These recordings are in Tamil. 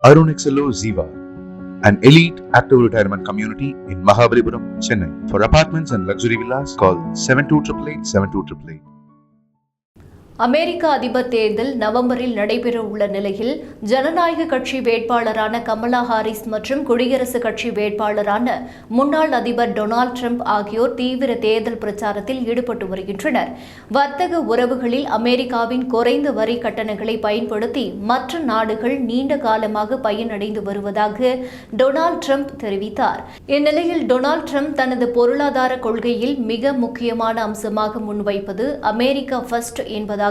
Arun XLO Ziva, an elite active retirement community in Mahabalipuram, Chennai. For apartments and luxury villas, call 7288 அமெரிக்க அதிபர் தேர்தல் நவம்பரில் நடைபெறவுள்ள நிலையில் ஜனநாயக கட்சி வேட்பாளரான கமலா ஹாரிஸ் மற்றும் குடியரசுக் கட்சி வேட்பாளரான முன்னாள் அதிபர் டொனால்டு டிரம்ப் ஆகியோர் தீவிர தேர்தல் பிரச்சாரத்தில் ஈடுபட்டு வருகின்றனர். வர்த்தக உறவுகளில் அமெரிக்காவின் குறைந்த வரி கட்டணங்களை பயன்படுத்தி மற்ற நாடுகள் நீண்ட காலமாக பயனடைந்து வருவதாக டொனால்டு டிரம்ப் தெரிவித்தார். இந்நிலையில் டொனால்டு டிரம்ப் தனது பொருளாதார கொள்கையில் மிக முக்கியமான அம்சமாக முன்வைப்பது அமெரிக்கா ஃபர்ஸ்ட் என்பதால்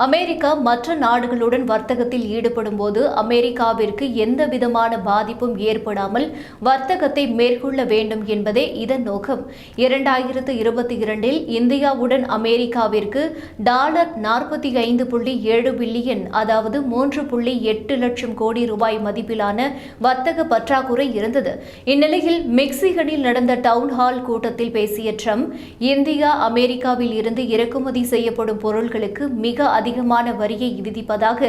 அமெரிக்கா மற்ற நாடுகளுடன் வர்த்தகத்தில் ஈடுபடும் போது அமெரிக்காவிற்கு எந்த விதமான பாதிப்பும் ஏற்படாமல் வர்த்தகத்தை மேற்கொள்ள வேண்டும் என்பதே இதன் நோக்கம். 2022 இந்தியாவுடன் அமெரிக்காவிற்கு $45.7 பில்லியன் அதாவது 3.8 லட்சம் கோடி ரூபாய் மதிப்பிலான வர்த்தக பற்றாக்குறை இருந்தது. இந்நிலையில் மெக்சிகனில் நடந்த டவுன் ஹால் கூட்டத்தில் பேசிய ட்ரம்ப் இந்தியா அமெரிக்காவில் இருந்து இறக்குமதி செய்யப்படும் பொருட்களுக்கு மிக அதிகமான வரியை விதிப்பதாக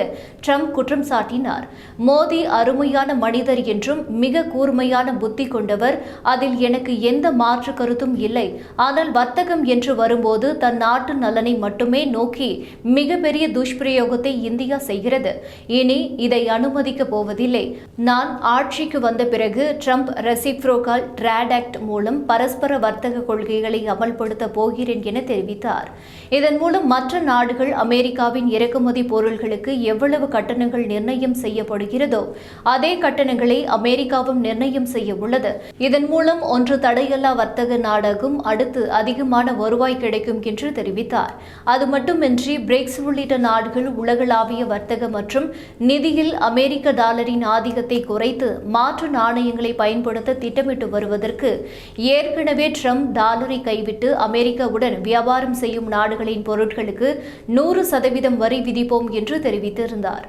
ட்ரம்ப் குற்றம் சாட்டினார். மோடி அருமையான மனிதர் என்றும் மிக கூர்மையான புத்தி கொண்டவர், அதில் எனக்கு எந்த மாற்று கருத்தும் இல்லை. ஆனால் வர்த்தகம் என்று வரும்போது தன் நாட்டு நலனை மட்டுமே நோக்கி மிகப்பெரிய துஷ்பிரயோகத்தை இந்தியா செய்கிறது. இனி இதை அனுமதிக்கப் போவதில்லை. நான் ஆட்சிக்கு வந்த பிறகு ட்ரம்ப் ரெசிப்ரோகல் ட்ரேட் ஆக்ட் மூலம் பரஸ்பர வர்த்தக கொள்கைகளை அமல்படுத்த போகிறேன் என தெரிவித்தார். இதன் மூலம் மற்ற நாடுகள் அமெரிக்காவின் இறக்குமதி பொருட்களுக்கு எவ்வளவு கட்டணங்கள் நிர்ணயம் செய்யப்படுகிறதோ அதே கட்டணங்களை அமெரிக்காவும் நிர்ணயம் செய்ய உள்ளது. இதன் மூலம் ஒன்று தடையில்லா வர்த்தக நாடாகும், அடுத்து அதிகமான வருவாய் கிடைக்கும் என்று தெரிவித்தார். அது மட்டுமின்றி பிரிக்ஸ் உள்ளிட்ட நாடுகள் உலகளாவிய வர்த்தக மற்றும் நிதியில் அமெரிக்க டாலரின் ஆதிக்கத்தை குறைத்து மாற்று நாணயங்களை பயன்படுத்த திட்டமிட்டு வருவதற்கு ஏற்கனவே ட்ரம்ப் டாலரை கைவிட்டு அமெரிக்காவுடன் வியாபாரம் செய்யும் நாடுகளின் பொருட்களுக்கு 100% வரி விதிப்போம் என்று தெரிவித்திருந்தார்.